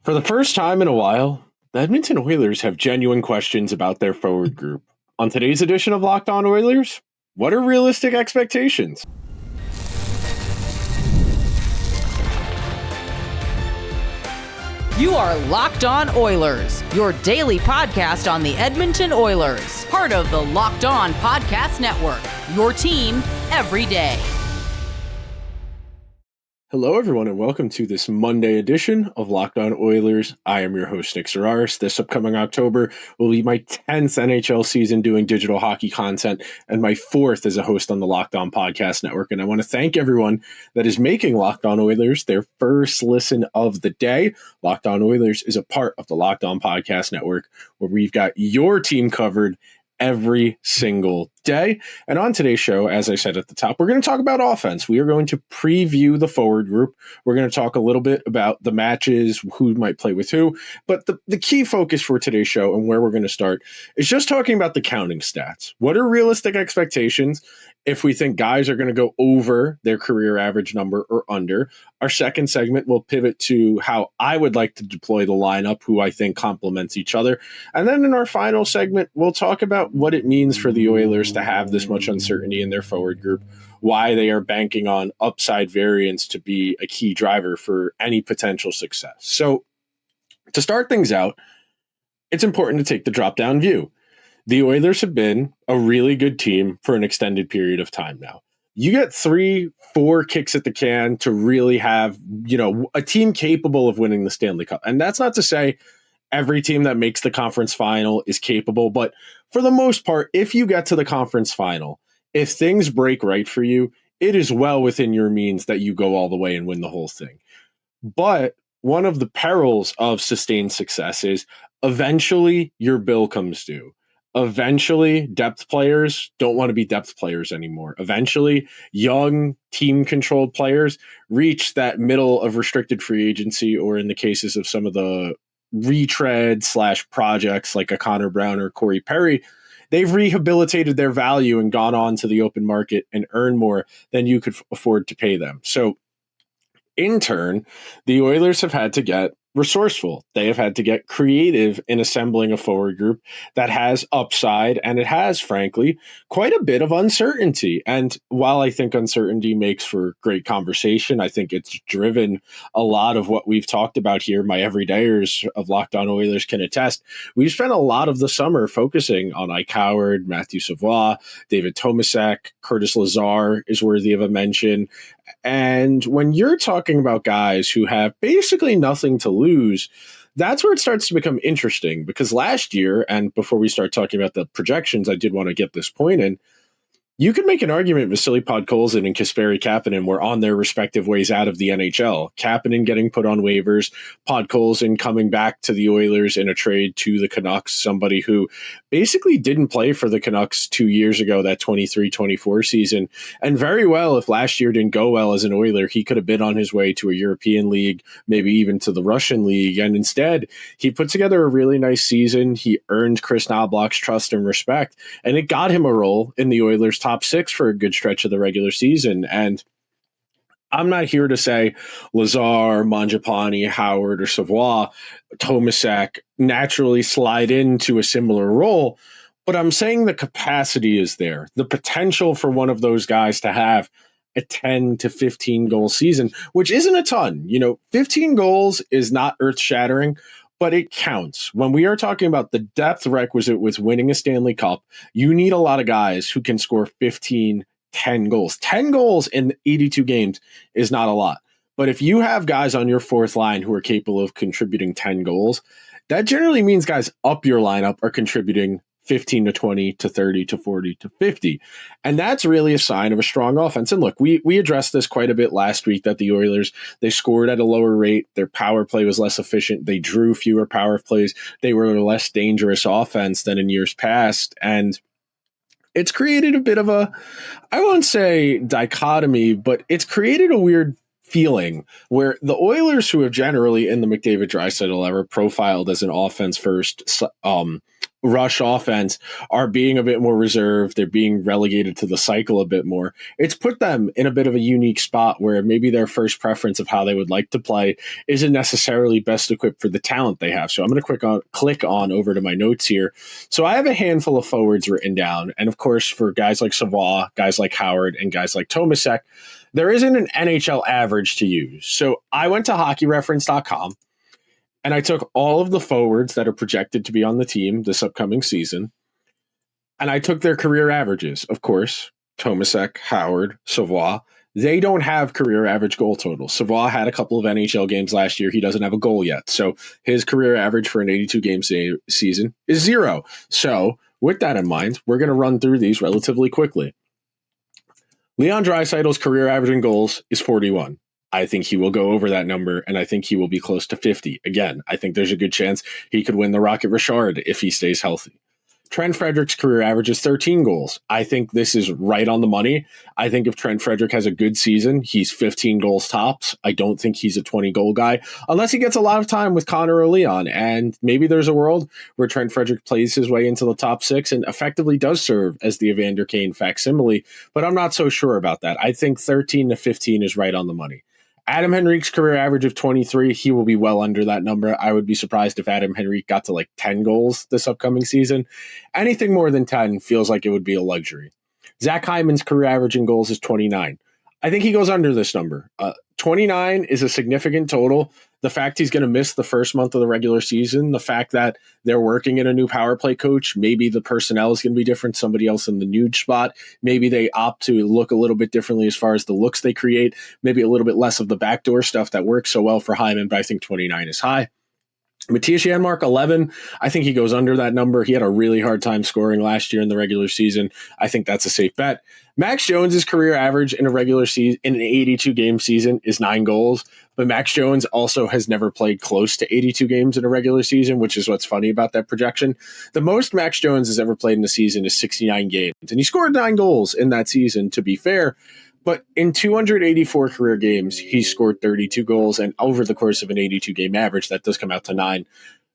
For the first time in a while, the Edmonton Oilers have genuine questions about their forward group. On today's edition of Locked On Oilers, what are realistic expectations? You are Locked On Oilers, your daily podcast on the Edmonton Oilers, part of the Locked On Podcast Network, your team every day. Hello, everyone, and welcome to this Monday edition of Locked On Oilers. I am your host, Nick Zararis. This upcoming October will be my 10th NHL season doing digital hockey content and my 4th as a host on the Locked On Podcast Network. And I want to thank everyone that is making Locked On Oilers their first listen of the day. Locked On Oilers is a part of the Locked On Podcast Network, where we've got your team covered every single day. And on today's show, as I said at the top, we're going to talk about offense. We are going to preview the forward group. We're going to talk a little bit about the matches, who might play with who. But the key focus for today's show and where we're going to start is just talking about the counting stats. What are realistic expectations if we think guys are going to go over their career average number or under? Our second segment will pivot to how I would like to deploy the lineup, who I think complements each other. And then in our final segment, we'll talk about what it means for the Oilers to have this much uncertainty in their forward group, why they are banking on upside variance to be a key driver for any potential success. So to start things out, it's important to take the drop-down view. The Oilers have been a really good team for an extended period of time now. You get 3-4 kicks at the can to really have, a team capable of winning the Stanley Cup. And that's not to say every team that makes the conference final is capable, but for the most part, if you get to the conference final, if things break right for you, it is well within your means that you go all the way and win the whole thing. But one of the perils of sustained success is eventually your bill comes due. Eventually, depth players don't want to be depth players anymore. Eventually, young, team-controlled players reach that middle of restricted free agency, or in the cases of some of the retread/projects like a Connor Brown or Corey Perry, they've rehabilitated their value and gone on to the open market and earn more than you could afford to pay them. So, in turn, the Oilers have had to get resourceful. They have had to get creative in assembling a forward group that has upside, and it has, frankly, quite a bit of uncertainty. And while I think uncertainty makes for great conversation, I think it's driven a lot of what we've talked about here. My everydayers of Locked On Oilers can attest. We've spent a lot of the summer focusing on Ike Howard, Matthew Savoie, David Tomasek, Curtis Lazar is worthy of a mention. And when you're talking about guys who have basically nothing to lose, that's where it starts to become interesting. Because last year, and before we start talking about the projections, I did want to get this point in. You could make an argument Vasily Podkolzin and Kasperi Kapanen were on their respective ways out of the NHL. Kapanen getting put on waivers, Podkolzin coming back to the Oilers in a trade to the Canucks, somebody who basically didn't play for the Canucks 2 years ago, that 23-24 season. And very well, if last year didn't go well as an Oiler, he could have been on his way to a European league, maybe even to the Russian league. And instead, he put together a really nice season. He earned Chris Knobloch's trust and respect, and it got him a role in the Oilers' top six for a good stretch of the regular season. And I'm not here to say Lazar, Mangiapane, Howard, or Savoie, Tomasek naturally slide into a similar role, but I'm saying the capacity is there. The potential for one of those guys to have a 10 to 15 goal season, which isn't a ton. 15 goals is not earth-shattering, but it counts. When we are talking about the depth requisite with winning a Stanley Cup, you need a lot of guys who can score 15, 10 goals. 10 goals in 82 games is not a lot. But if you have guys on your fourth line who are capable of contributing 10 goals, that generally means guys up your lineup are contributing 15 to 20 to 30 to 40 to 50. And that's really a sign of a strong offense. And look, we addressed this quite a bit last week, that the Oilers, they scored at a lower rate. Their power play was less efficient. They drew fewer power plays. They were a less dangerous offense than in years past. And it's created a bit of a, I won't say dichotomy, but it's created a weird feeling where the Oilers, who have generally in the McDavid Draisaitl ever profiled as an offense first rush offense, are being a bit more reserved. They're being relegated to the cycle a bit more. It's put them in a bit of a unique spot where maybe their first preference of how they would like to play isn't necessarily best equipped for the talent they have. So I'm going to click on over to my notes here. So I have a handful of forwards written down. And of course, for guys like Savoie, guys like Howard, and guys like Tomasek, there isn't an NHL average to use. So I went to hockeyreference.com and I took all of the forwards that are projected to be on the team this upcoming season, and I took their career averages. Of course, Tomasek, Howard, Savoie, they don't have career average goal totals. Savoie had a couple of NHL games last year. He doesn't have a goal yet. So his career average for an 82-game season is 0. So with that in mind, we're going to run through these relatively quickly. Leon Draisaitl's career average in goals is 41. I think he will go over that number, and I think he will be close to 50. Again, I think there's a good chance he could win the Rocket Richard if he stays healthy. Trent Frederick's career average is 13 goals. I think this is right on the money. I think if Trent Frederick has a good season, he's 15 goals tops. I don't think he's a 20-goal guy, unless he gets a lot of time with Connor or Leon. And maybe there's a world where Trent Frederick plays his way into the top 6 and effectively does serve as the Evander Kane facsimile, but I'm not so sure about that. I think 13 to 15 is right on the money. Adam Henrique's career average of 23, he will be well under that number. I would be surprised if Adam Henrique got to like 10 goals this upcoming season. Anything more than 10 feels like it would be a luxury. Zach Hyman's career average in goals is 29. I think he goes under this number. 29 is a significant total. The fact he's going to miss the first month of the regular season, the fact that they're working in a new power play coach, maybe the personnel is going to be different, somebody else in the nude spot. Maybe they opt to look a little bit differently as far as the looks they create, maybe a little bit less of the backdoor stuff that works so well for Hyman, but I think 29 is high. Matthias Janmark, 11. I think he goes under that number. He had a really hard time scoring last year in the regular season. I think that's a safe bet. Max Jones's career average in a regular season, in an 82-game season, is 9 goals. But Max Jones also has never played close to 82 games in a regular season, which is what's funny about that projection. The most Max Jones has ever played in a season is 69 games. And he scored 9 goals in that season, to be fair. But in 284 career games, he scored 32 goals. And over the course of an 82-game average, that does come out to 9.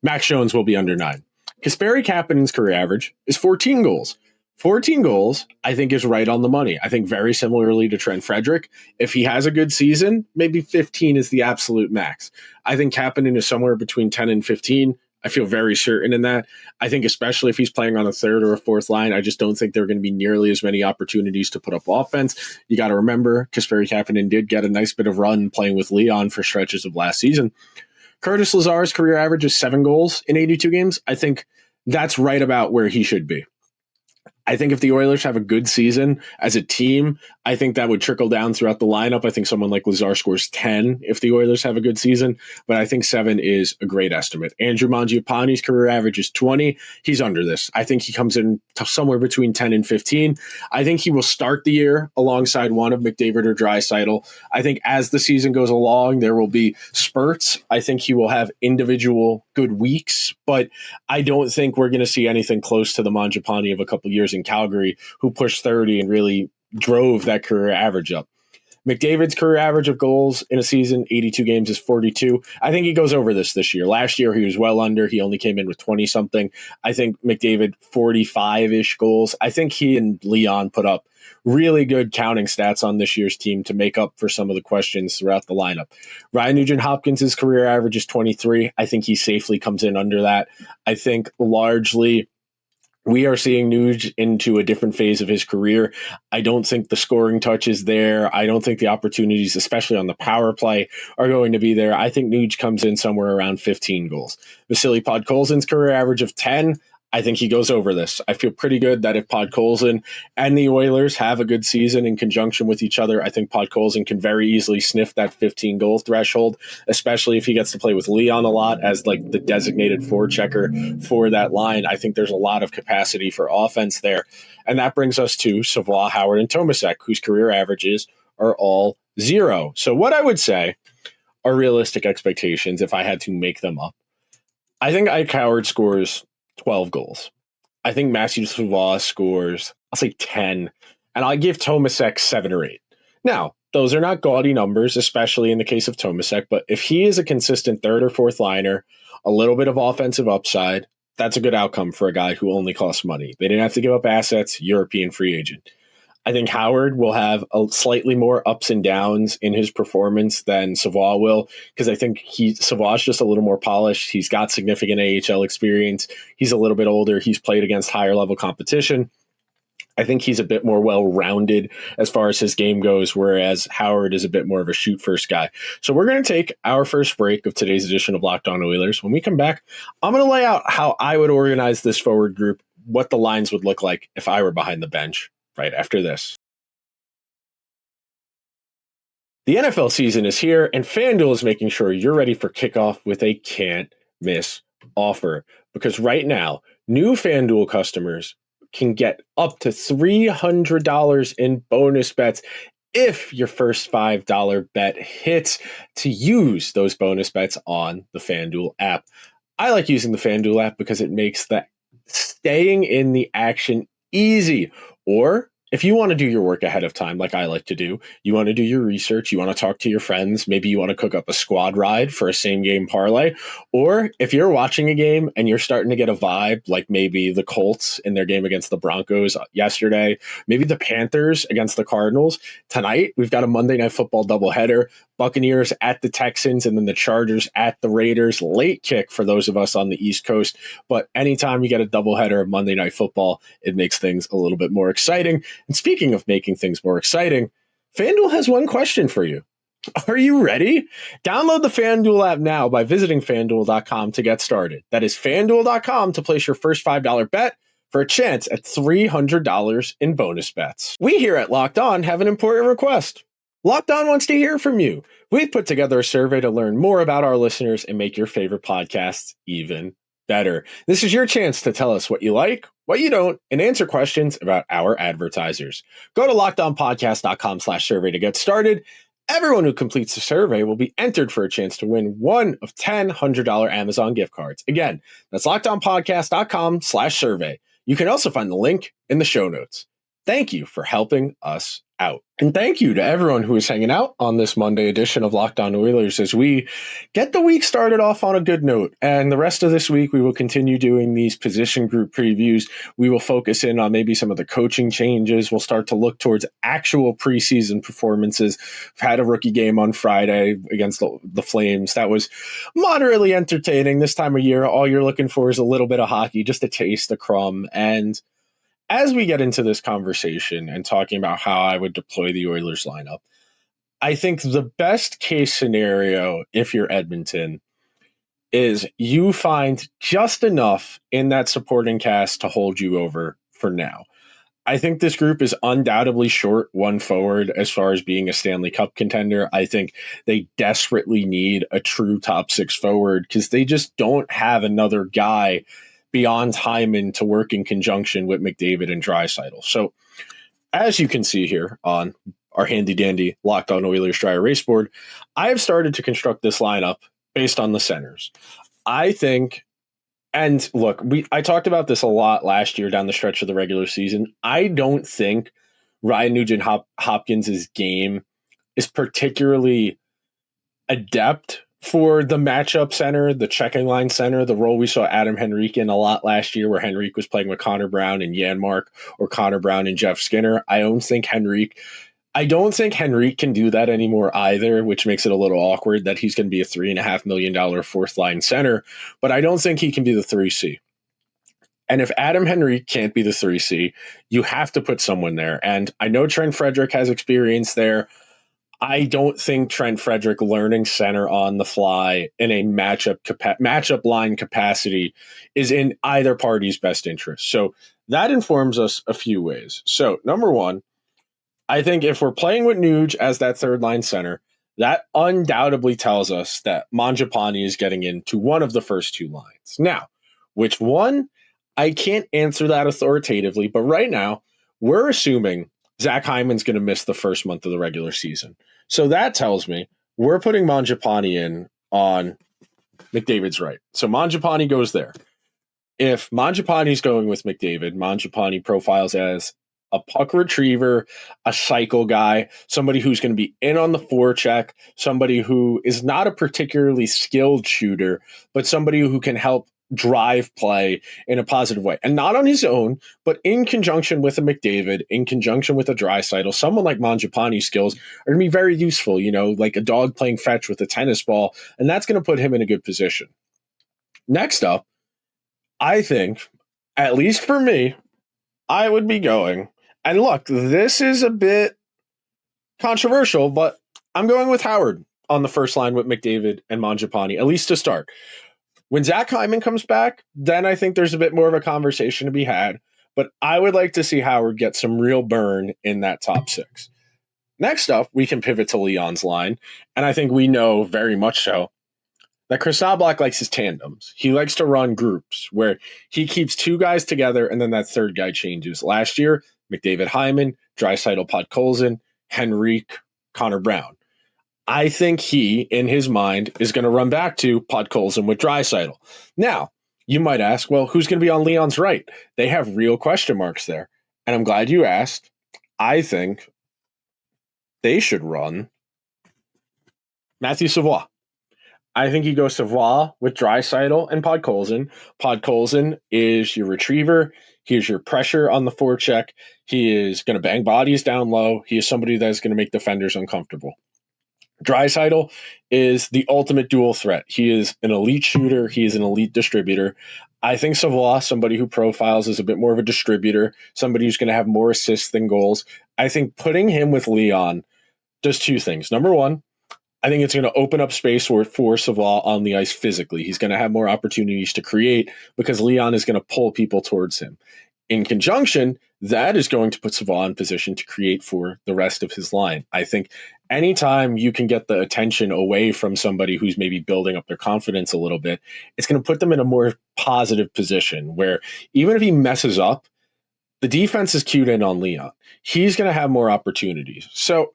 Max Jones will be under 9. Kasperi Kapanen's career average is 14 goals. 14 goals, I think, is right on the money. I think very similarly to Trent Frederick. If he has a good season, maybe 15 is the absolute max. I think Kapanen is somewhere between 10 and 15. I feel very certain in that. I think especially if he's playing on a third or a fourth line, I just don't think there are going to be nearly as many opportunities to put up offense. You got to remember, Kasperi Kapanen did get a nice bit of run playing with Leon for stretches of last season. Curtis Lazar's career average is 7 goals in 82 games. I think that's right about where he should be. I think if the Oilers have a good season as a team, I think that would trickle down throughout the lineup. I think someone like Lazar scores 10 if the Oilers have a good season, but I think 7 is a great estimate. Andrew Mangiapane's career average is 20. He's under this. I think he comes in somewhere between 10 and 15. I think he will start the year alongside one of McDavid or Draisaitl. I think as the season goes along, there will be spurts. I think he will have individual good weeks, but I don't think we're going to see anything close to the Mangiapane of a couple years in Calgary, who pushed 30 and really drove that career average up. McDavid's career average of goals in a season, 82 games, is 42. I think he goes over this year. Last year, he was well under. He only came in with 20-something. I think McDavid, 45-ish goals. I think he and Leon put up really good counting stats on this year's team to make up for some of the questions throughout the lineup. Ryan Nugent-Hopkins' career average is 23. I think he safely comes in under that. I think largely we are seeing Nuge into a different phase of his career. I don't think the scoring touch is there. I don't think the opportunities, especially on the power play, are going to be there. I think Nuge comes in somewhere around 15 goals. Vasily Podkolzin's career average of 10, I think he goes over this. I feel pretty good that if Podkolzin and the Oilers have a good season in conjunction with each other, I think Podkolzin can very easily sniff that 15-goal threshold, especially if he gets to play with Leon a lot as like the designated forechecker for that line. I think there's a lot of capacity for offense there. And that brings us to Savoie, Howard, and Tomasek, whose career averages are all 0. So what I would say are realistic expectations if I had to make them up. I think Ike Howard scores 12 goals. I think Matthew Savoie scores, I'll say 10, and I'll give Tomasek 7 or 8. Now, those are not gaudy numbers, especially in the case of Tomasek. But if he is a consistent third or fourth liner, a little bit of offensive upside, that's a good outcome for a guy who only costs money. They didn't have to give up assets, European free agent. I think Howard will have a slightly more ups and downs in his performance than Savoie will, because I think Savoie's just a little more polished. He's got significant AHL experience. He's a little bit older. He's played against higher level competition. I think he's a bit more well-rounded as far as his game goes, whereas Howard is a bit more of a shoot-first guy. So we're going to take our first break of today's edition of Locked On Oilers. When we come back, I'm going to lay out how I would organize this forward group, what the lines would look like if I were behind the bench right after this. The NFL season is here, and FanDuel is making sure you're ready for kickoff with a can't-miss offer. Because right now, new FanDuel customers can get up to $300 in bonus bets if your first $5 bet hits, to use those bonus bets on the FanDuel app. I like using the FanDuel app because it makes that staying in the action easy. Or if you want to do your work ahead of time, like I like to do, you want to do your research, you want to talk to your friends, maybe you want to cook up a squad ride for a same game parlay, or if you're watching a game and you're starting to get a vibe, like maybe the Colts in their game against the Broncos yesterday, maybe the Panthers against the Cardinals. Tonight, we've got a Monday Night Football doubleheader, Buccaneers at the Texans, and then the Chargers at the Raiders. Late kick for those of us on the East Coast, but anytime you get a doubleheader of Monday Night Football, it makes things a little bit more exciting. And speaking of making things more exciting, FanDuel has one question for you. Are you ready? Download the FanDuel app now by visiting FanDuel.com to get started. That is FanDuel.com to place your first $5 bet for a chance at $300 in bonus bets. We here at Locked On have an important request. Locked On wants to hear from you. We've put together a survey to learn more about our listeners and make your favorite podcasts even better. This is your chance to tell us what you like, what you don't, and answer questions about our advertisers. Go to LockedOnPodcast.com/survey to get started. Everyone who completes the survey will be entered for a chance to win one of 10 $100 Amazon gift cards. Again, that's LockedOnPodcast.com/survey. You can also find the link in the show notes. Thank you for helping us out. And thank you to everyone who is hanging out on this Monday edition of Locked On Oilers as we get the week started off on a good note. And the rest of this week, we will continue doing these position group previews. We will focus in on maybe some of the coaching changes. We'll start to look towards actual preseason performances. I've had a rookie game on Friday against the Flames. That was moderately entertaining. This time of year, all you're looking for is a little bit of hockey, just a taste, a crumb. And as we get into this conversation and talking about how I would deploy the Oilers lineup, I think the best case scenario, if you're Edmonton, is you find just enough in that supporting cast to hold you over for now. I think this group is undoubtedly short one forward as far as being a Stanley Cup contender. I think they desperately need a true top six forward because they just don't have another guy beyond Hyman to work in conjunction with McDavid and Draisaitl. So as you can see here on our handy dandy Locked On Oilers dry erase board, I have started to construct this lineup based on the centers. I think, and look, I talked about this a lot last year down the stretch of the regular season. I don't think Ryan Nugent-Hopkins' game is particularly adept for the matchup center, the checking line center, the role we saw Adam Henrique in a lot last year, where Henrique was playing with Connor Brown and Janmark, or Connor Brown and Jeff Skinner. I don't think Henrique can do that anymore either, which makes it a little awkward that he's going to be a $3.5 million fourth line center, but I don't think he can be the 3C. And if Adam Henrique can't be the 3C, you have to put someone there. And I know Trent Frederick has experience there. I don't think Trent Frederick learning center on the fly in a matchup line capacity is in either party's best interest. So that informs us a few ways. So number one, I think if we're playing with Nuge as that third line center, that undoubtedly tells us that Mangiapane is getting into one of the first two lines. Now, which one? I can't answer that authoritatively, but right now we're assuming Zach Hyman's going to miss the first month of the regular season. So that tells me we're putting Mangiapane in on McDavid's right. So Mangiapane goes there. If Mangiapane's going with McDavid, Mangiapane profiles as a puck retriever, a cycle guy, somebody who's going to be in on the forecheck, somebody who is not a particularly skilled shooter, but somebody who can help drive play in a positive way. And not on his own, but in conjunction with a McDavid, in conjunction with a Draisaitl. Someone like Mangiapane's skills are going to be very useful, like a dog playing fetch with a tennis ball, and that's going to put him in a good position. Next up, I think, at least for me, I would be going, and look, this is a bit controversial, but I'm going with Howard on the first line with McDavid and Mangiapane, at least to start. When Zach Hyman comes back, then I think there's a bit more of a conversation to be had, but I would like to see Howard get some real burn in that top six. Next up, we can pivot to Leon's line, and I think we know very much so that Chris Knoblauch likes his tandems. He likes to run groups where he keeps two guys together and then that third guy changes. Last year, McDavid Hyman, Draisaitl Podkolzin, Henrique, Connor Brown. I think he, in his mind, is going to run back to Podkolzin with Draisaitl. Now, you might ask, well, who's going to be on Leon's right? They have real question marks there. And I'm glad you asked. I think they should run Matthew Savoie. I think you go Savoie with Draisaitl and Podkolzin. Podkolzin is your retriever. He is your pressure on the forecheck. He is going to bang bodies down low. He is somebody that is going to make defenders uncomfortable. Draisaitl is the ultimate dual threat. He is an elite shooter. He is an elite distributor. I think Savoie, somebody who profiles as a bit more of a distributor, somebody who's going to have more assists than goals. I think putting him with Leon does two things. Number one, I think it's going to open up space for Savoie on the ice physically. He's going to have more opportunities to create because Leon is going to pull people towards him. In conjunction, that is going to put Savoie in position to create for the rest of his line. I think anytime you can get the attention away from somebody who's maybe building up their confidence a little bit, it's going to put them in a more positive position where even if he messes up, the defense is cued in on Leon. He's going to have more opportunities. So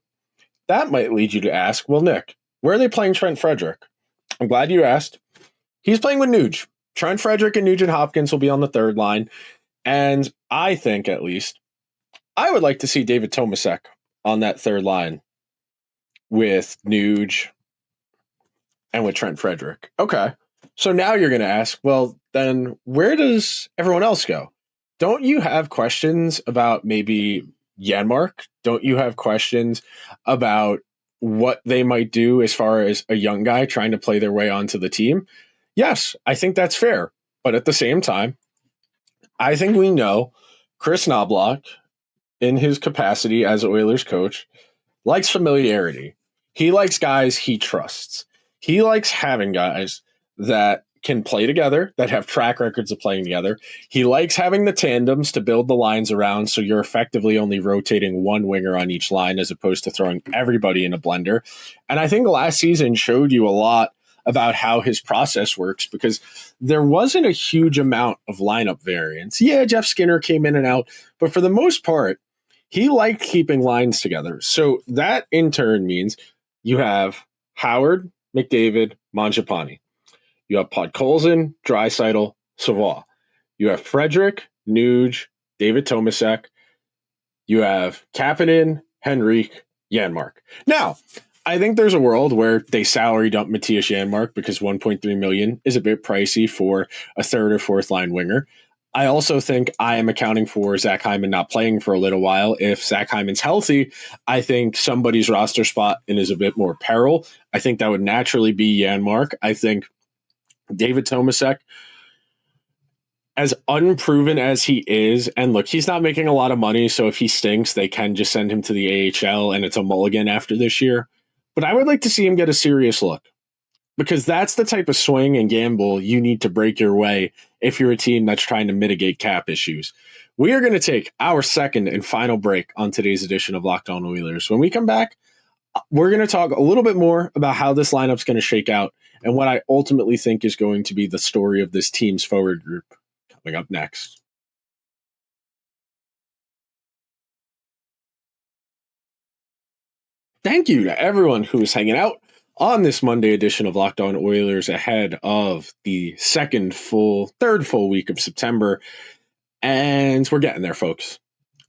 that might lead you to ask, well, Nick, where are they playing Trent Frederic? I'm glad you asked. He's playing with Nuge. Trent Frederic and Nugent-Hopkins will be on the third line. And I think, at least, I would like to see David Tomasek on that third line with Nuge and with Trent Frederic. Okay. So now you're going to ask, well, then where does everyone else go? Don't you have questions about maybe Janmark? Don't you have questions about what they might do as far as a young guy trying to play their way onto the team? Yes, I think that's fair. But at the same time, I think we know Chris Knoblauch, in his capacity as Oilers coach, likes familiarity. He likes guys he trusts. He likes having guys that can play together, that have track records of playing together. He likes having the tandems to build the lines around, so you're effectively only rotating one winger on each line as opposed to throwing everybody in a blender. And I think last season showed you a lot about how his process works because there wasn't a huge amount of lineup variance. Yeah, Jeff Skinner came in and out, but for the most part, he liked keeping lines together. So that in turn means you have Howard, McDavid, Mangiapane. You have Podkolzin, Draisaitl, Savoie. You have Frederic, Nuge, David Tomasek. You have Kapanen, Henrique, Janmark. Now, I think there's a world where they salary dump Matthias Janmark because $1.3 million is a bit pricey for a third or fourth line winger. I also think I am accounting for Zach Hyman not playing for a little while. If Zach Hyman's healthy, I think somebody's roster spot is a bit more peril. I think that would naturally be Janmark. I think David Tomasek, as unproven as he is, and look, he's not making a lot of money, so if he stinks, they can just send him to the AHL and it's a mulligan after this year. But I would like to see him get a serious look because that's the type of swing and gamble you need to break your way if you're a team that's trying to mitigate cap issues. We are going to take our second and final break on today's edition of Locked On Oilers. When we come back, we're going to talk a little bit more about how this lineup's going to shake out and what I ultimately think is going to be the story of this team's forward group coming up next. Thank you to everyone who is hanging out on this Monday edition of Locked On Oilers ahead of the third full week of September. And we're getting there, folks.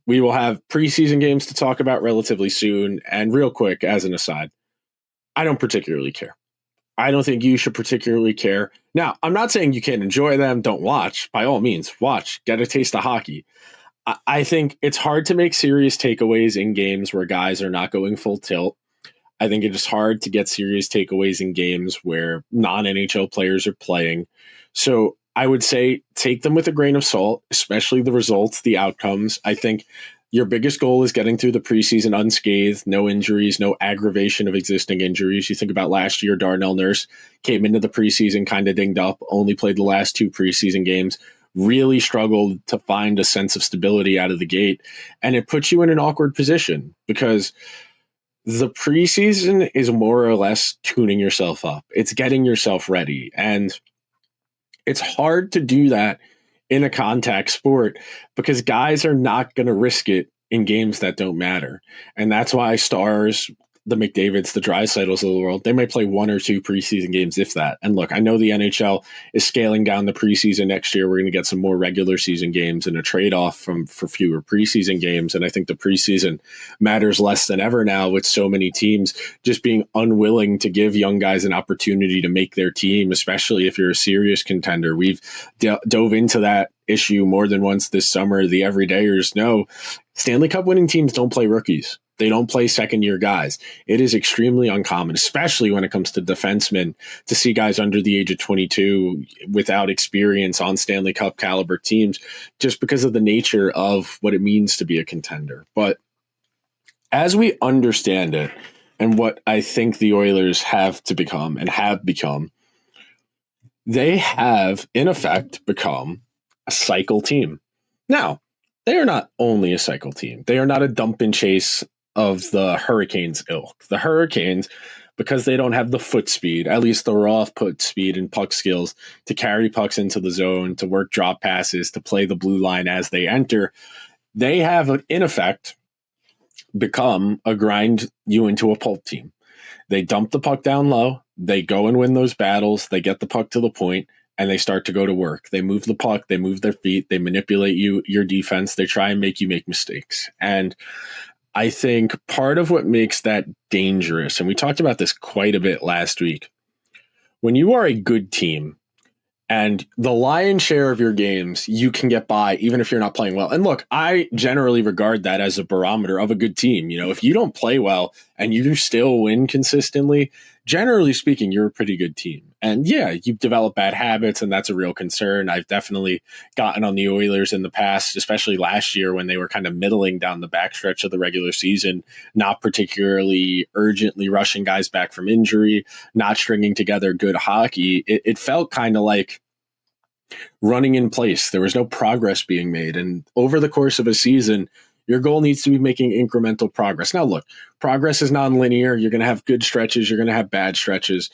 we will have preseason games to talk about relatively soon. And real quick, as an aside, I don't particularly care. I don't think you should particularly care. Now, I'm not saying you can't enjoy them. Don't watch. By all means, watch. Get a taste of hockey. I think it's hard to make serious takeaways in games where guys are not going full tilt. I think it is hard to get serious takeaways in games where non-NHL players are playing. So I would say take them with a grain of salt, especially the results, the outcomes. I think your biggest goal is getting through the preseason unscathed, no injuries, no aggravation of existing injuries. You think about last year, Darnell Nurse came into the preseason kind of dinged up, only played the last 2 preseason games, really struggled to find a sense of stability out of the gate. And it puts you in an awkward position because the preseason is more or less tuning yourself up. It's getting yourself ready. And it's hard to do that in a contact sport because guys are not going to risk it in games that don't matter. And that's why stars, the McDavids, the Draisaitls of the world, they might play 1 or 2 preseason games, if that. And look, I know the NHL is scaling down the preseason next year. We're going to get some more regular season games and a trade-off for fewer preseason games. And I think the preseason matters less than ever now with so many teams just being unwilling to give young guys an opportunity to make their team, especially if you're a serious contender. We've dove into that issue more than once this summer. The everydayers know Stanley Cup winning teams don't play rookies. They don't play second-year guys. It is extremely uncommon, especially when it comes to defensemen, to see guys under the age of 22 without experience on Stanley Cup caliber teams, just because of the nature of what it means to be a contender. But as we understand it, and what I think the Oilers have to become and have become, they have, in effect, become a cycle team. Now, they are not only a cycle team. They are not a dump and chase of the Hurricanes ilk. The Hurricanes, because they don't have the foot speed, at least the raw foot speed and puck skills, to carry pucks into the zone, to work drop passes, to play the blue line as they enter, they have, in effect, become a grind you into a pulp team. They dump the puck down low, they go and win those battles, they get the puck to the point, and they start to go to work. They move the puck, they move their feet, they manipulate your defense, they try and make you make mistakes. And I think part of what makes that dangerous, and we talked about this quite a bit last week, when you are a good team and the lion's share of your games you can get by even if you're not playing well. And look, I generally regard that as a barometer of a good team. You know, if you don't play well and you still win consistently, generally speaking, you're a pretty good team. And yeah, you develop bad habits, and that's a real concern. I've definitely gotten on the Oilers in the past, especially last year when they were kind of middling down the backstretch of the regular season, not particularly urgently rushing guys back from injury, not stringing together good hockey. It felt kind of like running in place. There was no progress being made. And over the course of a season, your goal needs to be making incremental progress. Now, look, progress is non-linear. You're going to have good stretches. You're going to have bad stretches.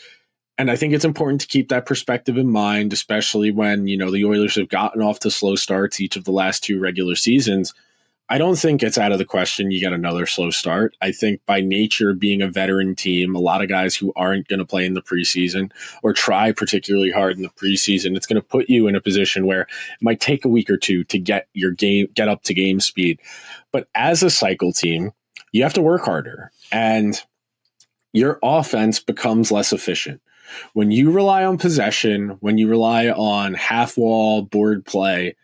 And I think it's important to keep that perspective in mind, especially when, you know, the Oilers have gotten off to slow starts each of the last 2 regular seasons. I don't think it's out of the question you get another slow start. I think by nature, being a veteran team, a lot of guys who aren't going to play in the preseason or try particularly hard in the preseason, it's going to put you in a position where it might take a week or 2 to get up to game speed. But as a cycle team, you have to work harder, and your offense becomes less efficient. When you rely on possession, when you rely on half wall board play,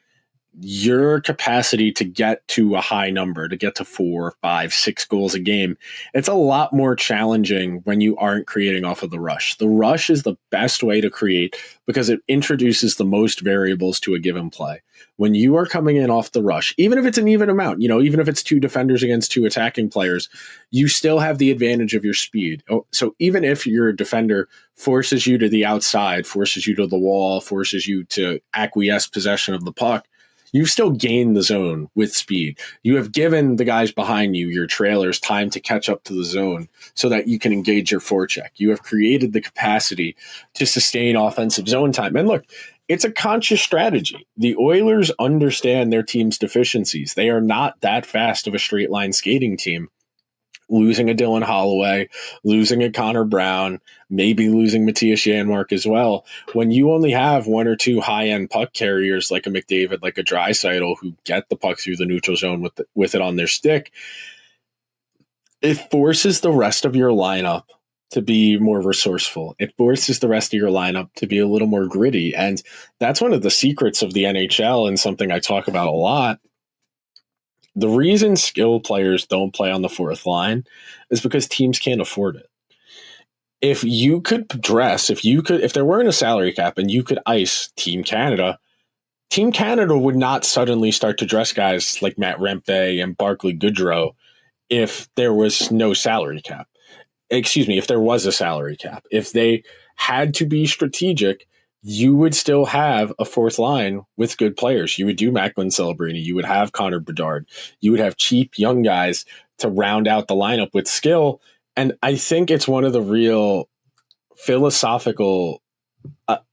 your capacity to get to a high number, to get to 4, 5, 6 goals a game, it's a lot more challenging when you aren't creating off of the rush. The rush is the best way to create because it introduces the most variables to a given play. When you are coming in off the rush, even if it's an even amount, even if it's 2 defenders against 2 attacking players, you still have the advantage of your speed. So even if your defender forces you to the outside, forces you to the wall, forces you to acquiesce possession of the puck, you've still gained the zone with speed. You have given the guys behind you, your trailers, time to catch up to the zone so that you can engage your forecheck. You have created the capacity to sustain offensive zone time. And look, it's a conscious strategy. The Oilers understand their team's deficiencies. They are not that fast of a straight line skating team. losing a Dylan Holloway, losing a Connor Brown, maybe losing Matthias Janmark as well. When you only have one or two high-end puck carriers like a McDavid, like a Draisaitl, who get the puck through the neutral zone with it on their stick, it forces the rest of your lineup to be more resourceful. It forces the rest of your lineup to be a little more gritty. And that's one of the secrets of the NHL and something I talk about a lot. The reason skilled players don't play on the fourth line is because teams can't afford it. If there weren't a salary cap and you could ice Team Canada would not suddenly start to dress guys like Matt Rempe and Barclay Goodrow if there was no salary cap. If there was a salary cap. If they had to be strategic, you would still have a fourth line with good players. You would do Macklin Celebrini. You would have Connor Bedard. You would have cheap young guys to round out the lineup with skill. And I think it's one of the real philosophical,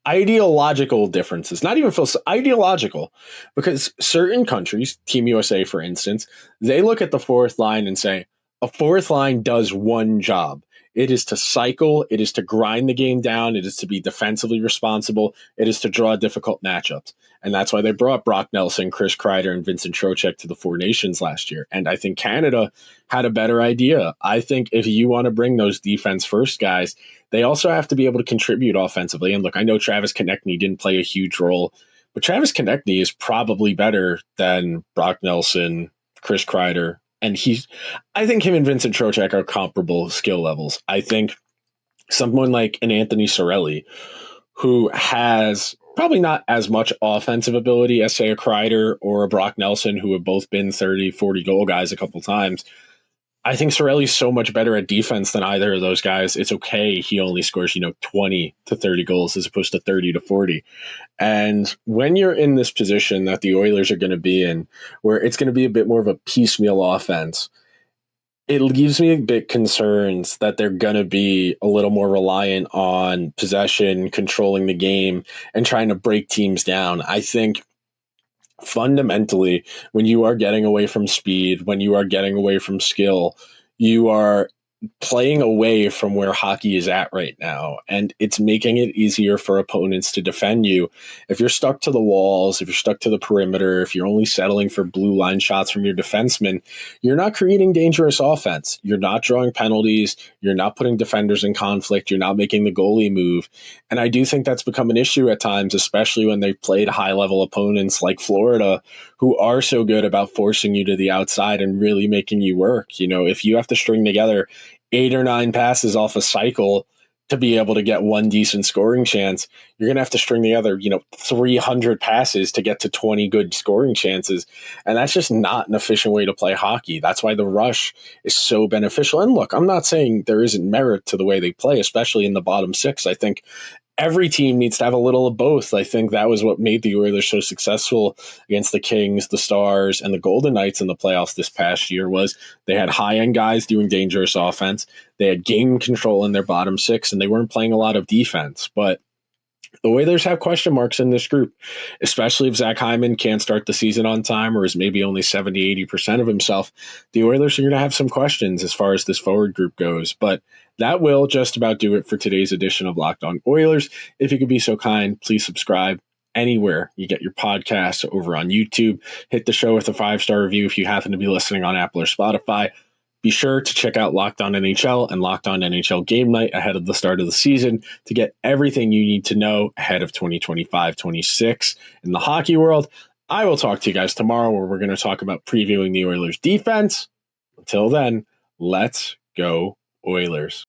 ideological differences. Not even ideological, because certain countries, Team USA, for instance, they look at the fourth line and say, a fourth line does one job. It is to cycle. It is to grind the game down. It is to be defensively responsible. It is to draw difficult matchups. And that's why they brought Brock Nelson, Chris Kreider, and Vincent Trocheck to the Four Nations last year. And I think Canada had a better idea. I think if you want to bring those defense-first guys, they also have to be able to contribute offensively. And look, I know Travis Konechny didn't play a huge role, but Travis Konechny is probably better than Brock Nelson, Chris Kreider, and I think him and Vincent Trocheck are comparable skill levels. I think someone like an Anthony Cirelli, who has probably not as much offensive ability as, say, a Kreider or a Brock Nelson, who have both been 30, 40 goal guys a couple times. I think Cirelli's so much better at defense than either of those guys. It's okay. He only scores, 20 to 30 goals as opposed to 30 to 40. And when you're in this position that the Oilers are going to be in, where it's going to be a bit more of a piecemeal offense, it leaves me a bit concerned that they're going to be a little more reliant on possession, controlling the game, and trying to break teams down. I think fundamentally, when you are getting away from speed, when you are getting away from skill, you are playing away from where hockey is at right now. And it's making it easier for opponents to defend you. If you're stuck to the walls, if you're stuck to the perimeter, if you're only settling for blue line shots from your defensemen, you're not creating dangerous offense. You're not drawing penalties. You're not putting defenders in conflict. You're not making the goalie move. And I do think that's become an issue at times, especially when they've played high-level opponents like Florida, who are so good about forcing you to the outside and really making you work. If you have to string together 8 or 9 passes off a cycle to be able to get one decent scoring chance, you're going to have to string together, 300 passes to get to 20 good scoring chances. And that's just not an efficient way to play hockey. That's why the rush is so beneficial. And look, I'm not saying there isn't merit to the way they play, especially in the bottom six. I think every team needs to have a little of both. I think that was what made the Oilers so successful against the Kings, the Stars, and the Golden Knights in the playoffs this past year. Was they had high-end guys doing dangerous offense. They had game control in their bottom six, and they weren't playing a lot of defense. But the Oilers have question marks in this group, especially if Zach Hyman can't start the season on time or is maybe only 70, 80% of himself. The Oilers are going to have some questions as far as this forward group goes. But that will just about do it for today's edition of Locked On Oilers. If you could be so kind, please subscribe anywhere you get your podcasts, over on YouTube. Hit the show with a 5-star review if you happen to be listening on Apple or Spotify. Be sure to check out Locked On NHL and Locked On NHL Game Night ahead of the start of the season to get everything you need to know ahead of 2025-26 in the hockey world. I will talk to you guys tomorrow, where we're going to talk about previewing the Oilers defense. Until then, let's go Oilers.